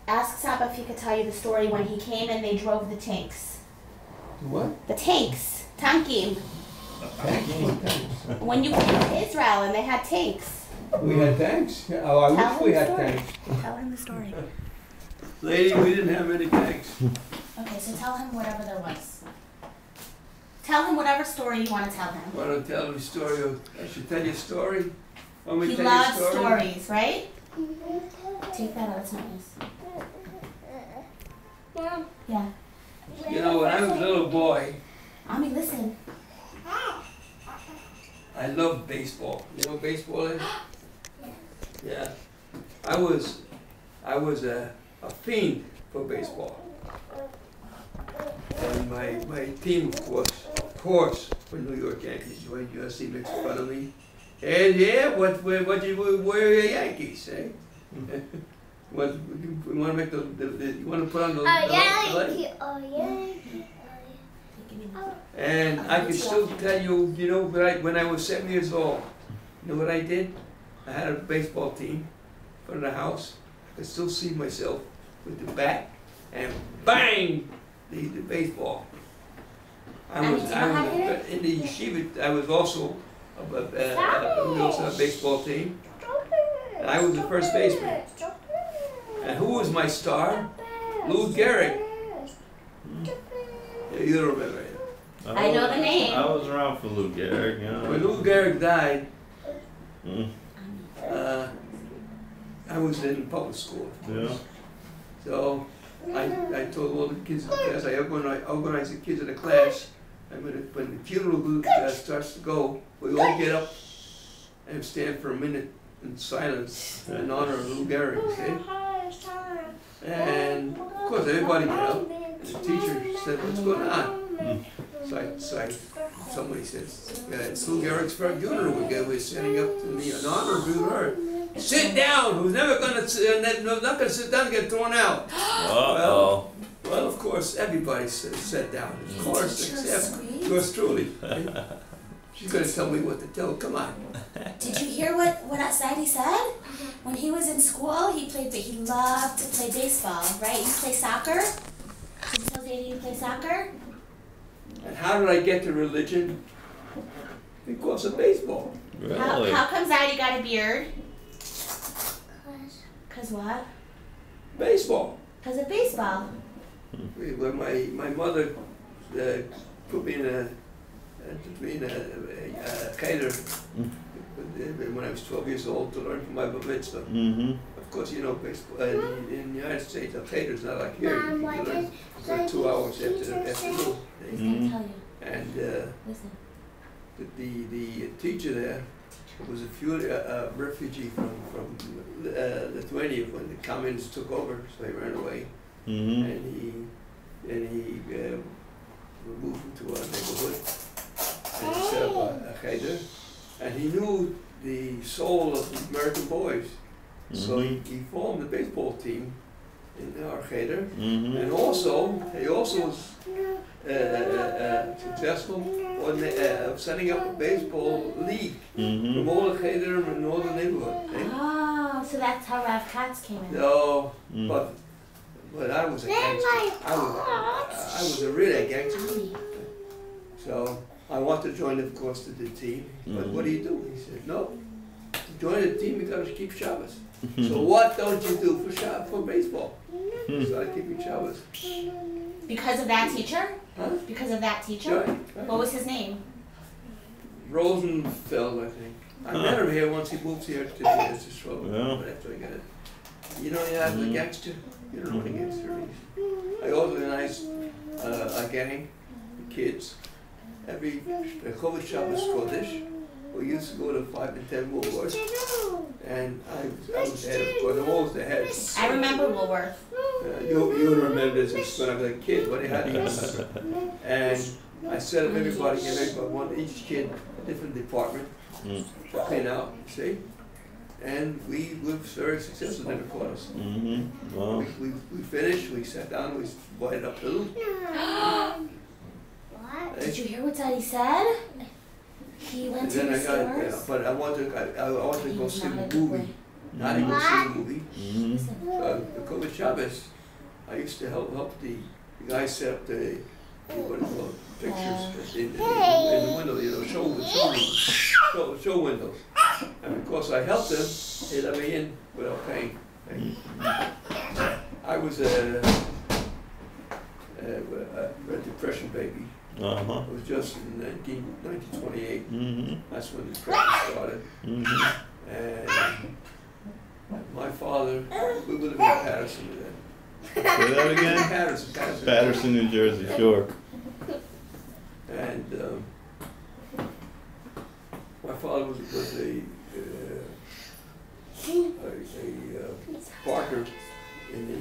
Ask Saba if he could tell you the story when he came and they drove the tanks. What? The tanks. Tankim. Tanks? When you came to Israel and they had tanks. We had tanks? Oh, I Tell wish we him the had story. tanks. Tell him the story. Lady, we didn't have any tanks. Okay, so tell him whatever there was. Tell him whatever story you want to tell him. Want to tell him a story? I should tell you a story? Want me to He tell you a loves story? stories, right? Take that out, it's not nice. Yeah. You know, when I was a little boy, Ami, listen. I loved baseball. You know what baseball is? Yeah. I was a fiend for baseball. And my team, of course, were New York Yankees. You went USC makes fun of me. And yeah, what you wear your Yankees, eh? You want to make you want to put on the light? And I can still tell you, you know, when I was 7 years old, you know what I did? I had a baseball team in front of the house. I could still see myself with the bat and bang the baseball. I was in the yeshiva. I was also a baseball team. And I was the first baseman. And who was my star? Lou Gehrig. Yeah, you don't remember him. I know the name. I was around for Lou Gehrig, you know. When Lou Gehrig died, I was in public school. Yeah. So I told all the kids in the class, I organized the kids in the class, and when the funeral starts to go, we all get up and stand for a minute in silence in honor of Lou Gehrig, see? And of course everybody got up, and the teacher said, what's going on? So somebody said, it's Lou Gehrig's funeral, we're standing up in honor of Lou Gehrig. Sit down, who's never going to, not going to sit down and get thrown out. Well, of course, everybody sat down. Of course, except yours truly. She's going to tell me what to tell. Come on. Did you hear what Zeidi said? When he was in school, he loved to play baseball, right? You play soccer? Did you tell Zeidi you play soccer? And how did I get to religion? Because of baseball. Really? How come Zeidi got a beard? Cause what? Baseball. Cause of baseball. When my mother put me in a cheder when I was 12 years old to learn from my bar mitzvah. Of course, you know, baseball in the United States, a cheder is not like here. You learn for 2 hours after school. He's gonna tell you. And Listen. the teacher there was a refugee from Lithuania when the communists took over, so he ran away, and he moved into our neighborhood, and he set up a cheder, and he knew the soul of the American boys, so he formed the baseball team in our cheder, and he also was successful on setting up a baseball league from all the cheder in all the neighborhood. Oh, so that's how Rav Katz came in. No, but I was a gangster. I was a really gangster. So I wanted to join, of course, the team. But what do? He said, no. To join the team, you got to keep Shabbos. So what don't you do for baseball? Start keeping Shabbos. Because of that teacher? Huh? Because of that teacher? Right. What was his name? Rosenfeld, I think. I met him here once. He moved here to Israel. Yeah. But after I got it, you know, you have the gangster. You don't know what a gangster is. I organized a gang, kids. Every Chodesh Shabbos Kodesh, we used to go to 5 and 10 Woolworth, and I was head, of course, I'm always the head. I remember Woolworth. You would remember this when I was a kid, what they had to use. And I set up everybody, give everybody each kid a different department to clean out, see? And we were very successful, never caught us. Wow. We finished, we sat down, we wired up the loop. Did you hear what Daddy said? He went to the stores. But I wanted to go see the movie not even see the movie. Mm-hmm. Because of Chavez, I used to help the guy set up the what do you call it, pictures in the window, you know, show windows. And because I helped them, they let me in without paying. I was a depression baby. Uh-huh. It was just in 1928. Mm-hmm. That's when the depression started. Mm-hmm. And my father, we lived in Patterson then. Say that again? Patterson. Patterson, New Jersey, sure. And my father was a partner in the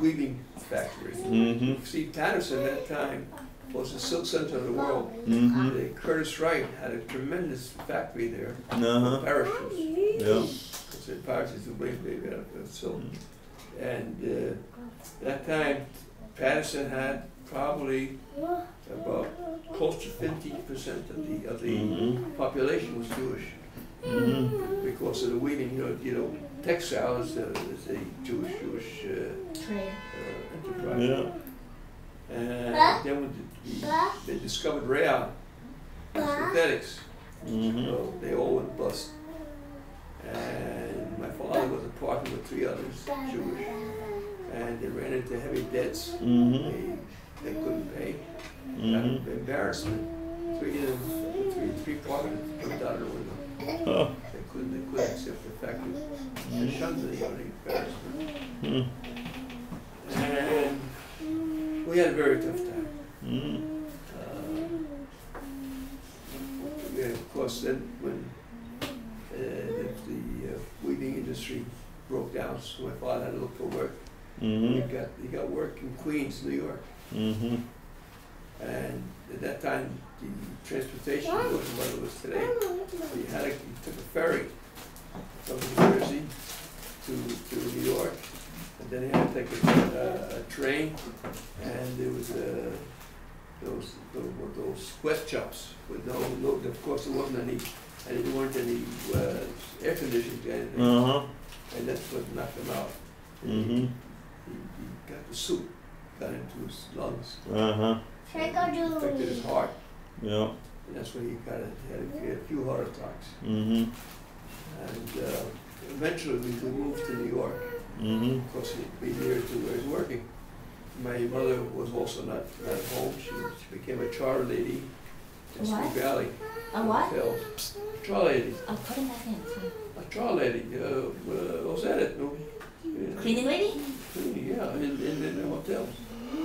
weaving factory. Mm-hmm. See, Patterson at that time was the silk center of the world. Mm-hmm. Curtis Wright had a tremendous factory there. Uh-huh. Parachutes. Yeah. It's in parachutes to make silk. And at that time, Patterson had probably about close to 50% of the population was Jewish. Mm-hmm. Because of the weaving, you know, textile is a Jewish Trade. enterprise. Yeah. And then when they discovered rayon, synthetics, Mm-hmm. so they all went bust. And my father was a partner with 3 others, Jewish, and they ran into heavy debts. Mm-hmm. They couldn't pay. Mm-hmm. Embarrassment. 3 of them, three partners jumped out of the window. Oh. They couldn't accept the fact that they shunned the embarrassment. Mm-hmm. And we had a very tough time. Mm-hmm. Of course, then when the weaving industry broke down, so my father had to look for work. Mm-hmm. He got work in Queens, New York. Mm-hmm. And at that time, the transportation wasn't what it was today. You took a ferry from New Jersey to New York, and then you had to take a train, and there was those sweat shops with no, of course there wasn't any, and there weren't any air conditioning or anything, Uh-huh. and that's what knocked him out. Mm-hmm. He got the soup, got into his lungs. Uh-huh. Affected his heart, Yeah. and that's when he had a few heart attacks. Mm-hmm. And eventually we moved to New York, Mm-hmm. because he'd be near to where he's working. My mother was also not at home. She became a char lady in Spring What? Valley. A what? Hotels. Char lady. I'll put it back in. A char lady. What's that? No. Cleaning lady? Cleaning, yeah, in the hotels.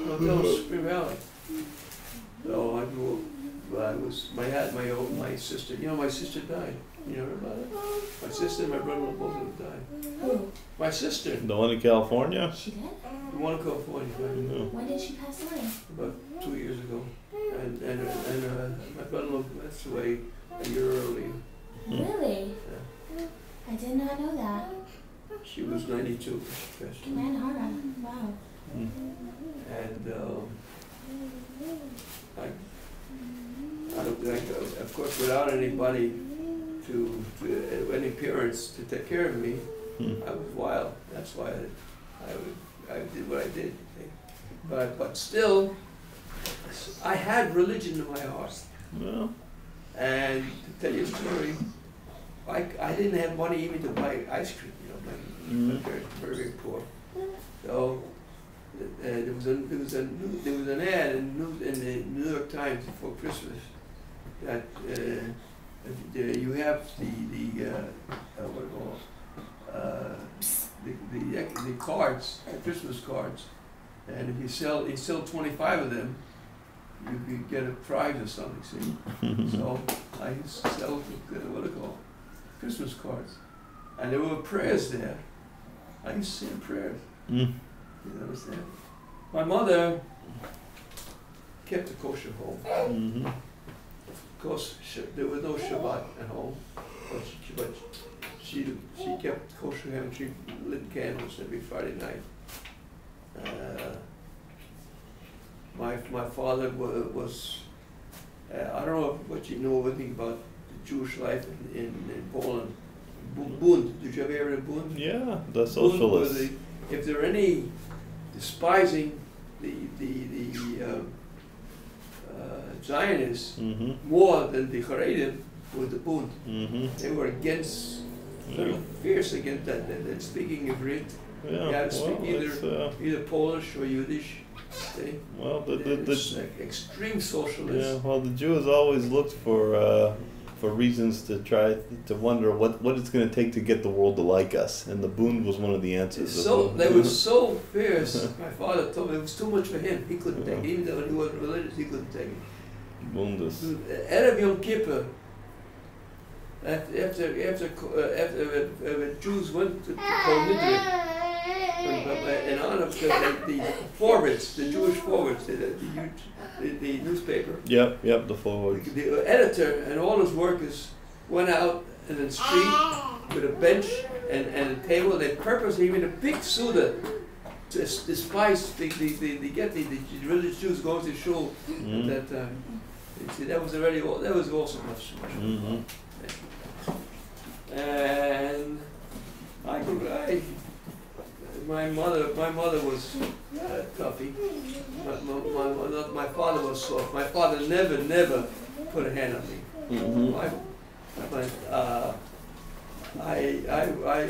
Hotels, Spring Valley. So I grew up, my sister, you know, my sister died. You know about it? My sister and my brother both of them died. Who? My sister, The one in California? She did? the one in California, right? No. When did she pass away? About 2 years ago. And my brother passed away a year earlier. Really? Yeah. I did not know that. She was 92 when she passed away. Man, Hara. Wow. And I don't think, of course, without anybody any parents to take care of me, I was wild. That's why I did what I did. But still, I had religion in my heart. Well. And to tell you a story, I didn't have money even to buy ice cream. You know, my parents were very, very poor. So there was an ad in the New York Times before Christmas that you have the cards, the Christmas cards, and if you sell 25 of them, you could get a prize or something. See, so I used to sell what do you call Christmas cards, and there were prayers there. I used to say prayers. You understand? My mother kept a kosher home. Mm-hmm. Of course, there was no Shabbat at home, but she kept kosher home. She lit candles every Friday night. My father was I don't know what you know anything about the Jewish life in Poland. Bund. Did you ever hear of Bund? Yeah, the Bund were socialists. if there are any despising the Zionists Mm-hmm. more than the Haredim were the Bund. Mm-hmm. They were against, Yeah. fierce against that speaking Ivrit. Yeah. You had to speak Well, either Polish or Yiddish. See? well, It's like extreme socialists. yeah. Well, the Jews always looked for reasons to try to wonder what it's going to take to get the world to like us, and the Bund was one of the answers. They were so fierce. My father told me it was too much for him. He couldn't take it. Even though he wasn't religious, he couldn't take it. Bundes. Erev Yom Kippur, after Jews went to Kol Nidre, in honor of the forwards, the Jewish forwards, the newspaper. Yep, the forward. The editor and all his workers went out in the street with a bench and a table. They purposely made a big suda to despise the religious Jews going to shul at that time. You see, that was also much. Mm-hmm. And my mother was toughy. My father was soft. My father never put a hand on me. Mm-hmm.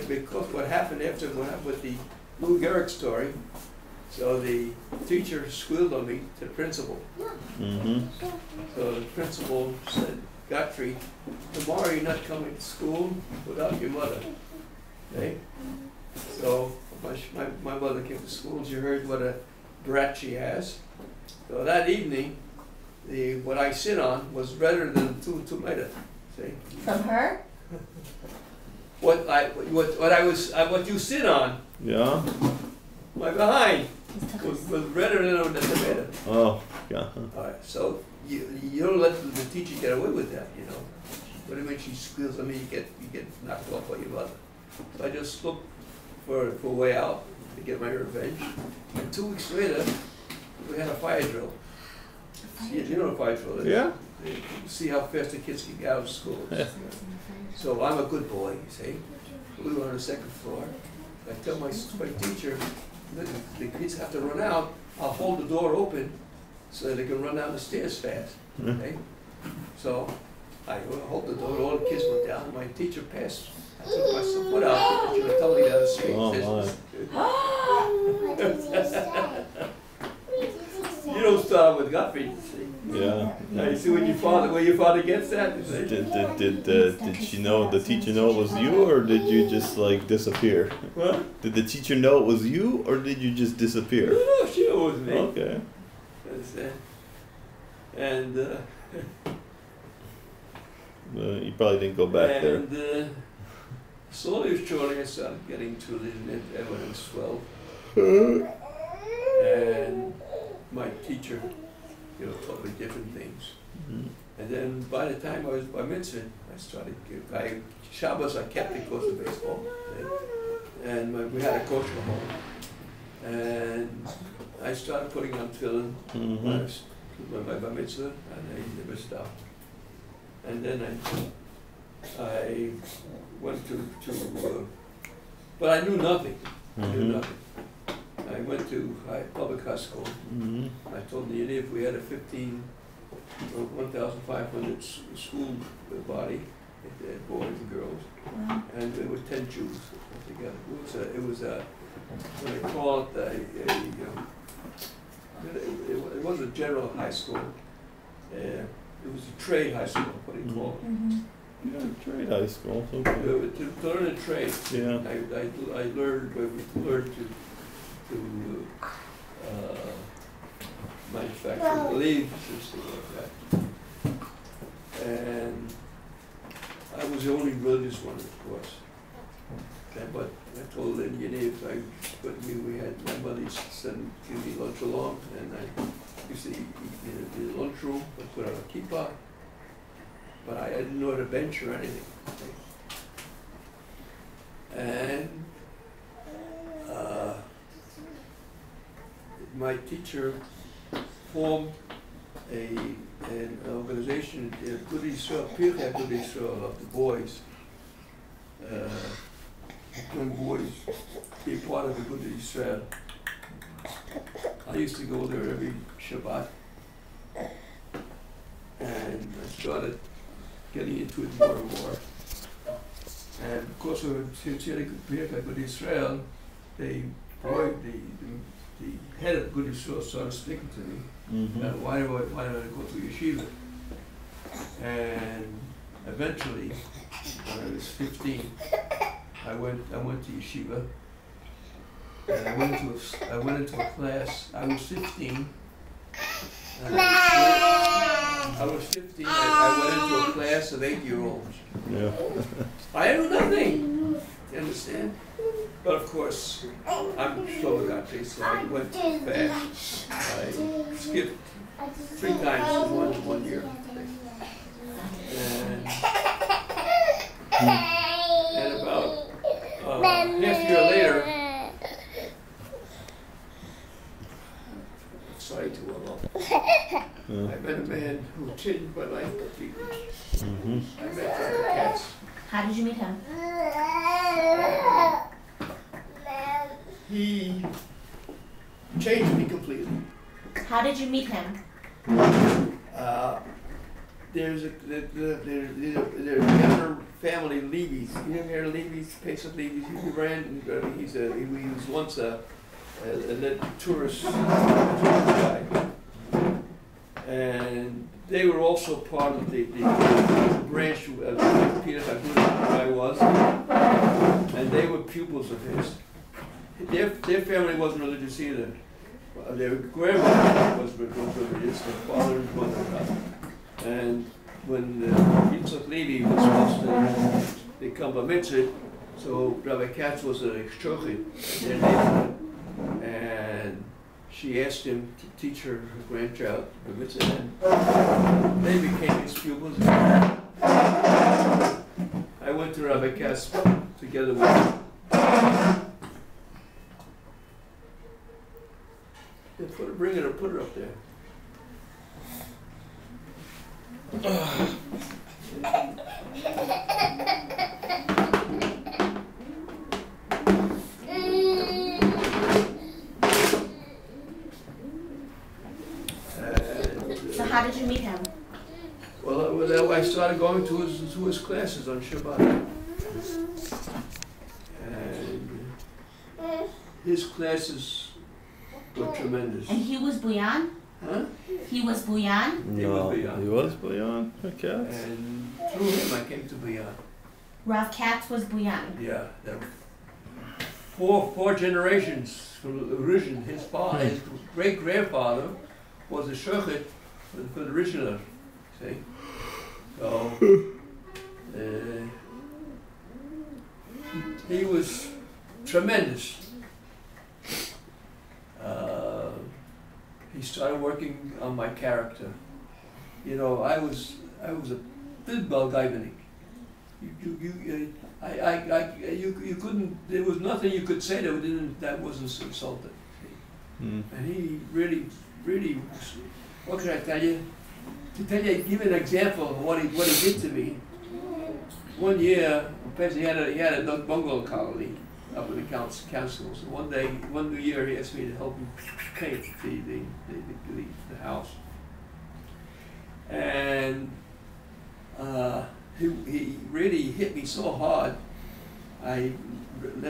Because what happened with the Lou Gehrig story, so the teacher squealed on me to the principal. Mm-hmm. So the principal said, Godfrey, tomorrow you're not coming to school without your mother. Okay? So my mother came to school. She heard what a brat she has. So that evening, what I sit on was redder than two tomatoes. See? From her? What you sit on, Yeah. my behind, was redder than a tomato. Oh, yeah. All right, so you don't let the teacher get away with that, you know. But when she squeals on me, you get knocked off by your mother. So I just looked for a way out to get my revenge. And 2 weeks later, we had a fire drill. You know what a fire drill is? Yeah. You see how fast the kids can get out of school. So I'm a good boy, you see. We were on the 2nd floor. I tell my teacher, the kids have to run out. I'll hold the door open so that they can run down the stairs fast. Okay? So I hold the door, all the kids went down. My teacher passed. I took my foot out, and she was telling me down the street. You don't start with Godfrey, you see. Yeah. Now you see where your father gets that? You see? Did she know, the teacher know it was you, or did you just like disappear? What? Did the teacher know it was you, or did you just disappear? No, she knew it was me. Okay. And You probably didn't go back there. And slowly but surely I started getting to the evidence 12. And my teacher, taught me different things. Mm-hmm. And then by the time I was bar mitzvah, I started, Shabbos I kept because of baseball. And we had a coach at home. And I started putting on tefillin when I was my bar mitzvah, and I never stopped. And then I went to but I knew nothing. I knew nothing. I went to public high school. I told the Yiddish we had a 1,500 school body, boys and girls, and there were 10 Jews together. It was what they call it, it wasn't a general high school. It was a trade high school, what do you call it? Yeah, trade high school. Okay. To learn a trade. Yeah. I learned to manufacture leaves and stuff like that. And I was the only religious one, of course. Okay, but I told the Indian if we had my mother used to give me lunch along, and I used to eat in the lunchroom, I put on a kippah, but I didn't know how to bench or anything. Okay. And my teacher formed an organization, Good Yisrael, Pirkei Good Yisrael, of the boys. young boys be part of the Good Israel. I used to go there every Shabbat, and I started getting into it more and more. And of course, since you had a Good Israel, the head of Good Israel started speaking to me. Why do I go to yeshiva? And eventually, when I was 15, I went to yeshiva, and I went into a class. I was 15. And I was 15. I went into a class of 8-year-olds. Yeah. I knew nothing. You understand? But of course, I'm slow got this, so I went fast. I skipped 3 times in one year. And about half a year later, sorry to all I met a man who changed my life completely. I met Dr. Katz. How did you meet him? He changed me completely. How did you meet him? There's another family, Levy's. You ever heard of Levy's? Pesach Levy's. He was once a tourist guide, and they were also part of the branch of Peter Haguna, where I was, and they were pupils of his. Their family wasn't religious either. Their grandmother was religious, their father and mother. And when Yitzhak Levy was supposed to become a mitzvah, so Rabbi Katz was an shochet in their neighborhood, and she asked him to teach her grandchild the mitzvah, and they became his pupils. I went to Rabbi Katz together with him. Bring it or put it up there. So how did you meet him? Well, I started going to his classes on Shabbat, and his classes were tremendous. And he was Buyan? Huh? He was Buyan? No, he was Buyan. Okay. And through him I came to Buyan. Rav Katz was Buyan. Yeah, there were four generations from the origin. His father, his great grandfather, was a shochet for the original. See, so he was tremendous. He started working on my character. You know, I was a bit balgaivenik. You couldn't. There was nothing you could say that wasn't insulted. And he really. What can I tell you? To tell you, give an example of what he did to me. One year, he had a bungalow colony up in the council. So one new year, he asked me to help him paint the house. And he really hit me so hard. I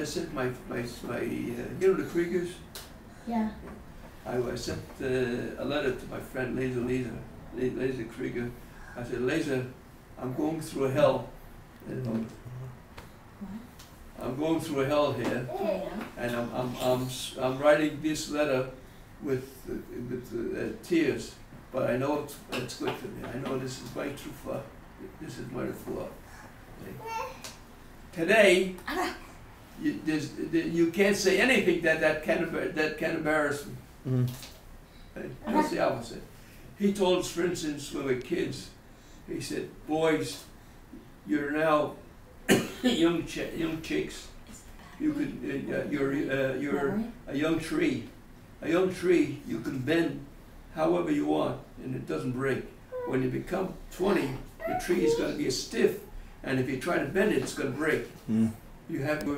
sent my you know the Kriegers? Yeah. I sent a letter to my friend Laser Krieger. I said, Laser, I'm going through hell. I'm going through a hell here, and I'm writing this letter with tears, but I know it's good for me. I know this is my trufa. This is my refuah. Today, you can't say anything that can embarrass me. That's the opposite. He told us, for instance, when we were kids, he said, boys, you're now young chicks. You're a young tree. A young tree you can bend however you want, and it doesn't break. When you become 20, the tree is going to be as stiff and if you try to bend it, it's going to break. Mm. You have to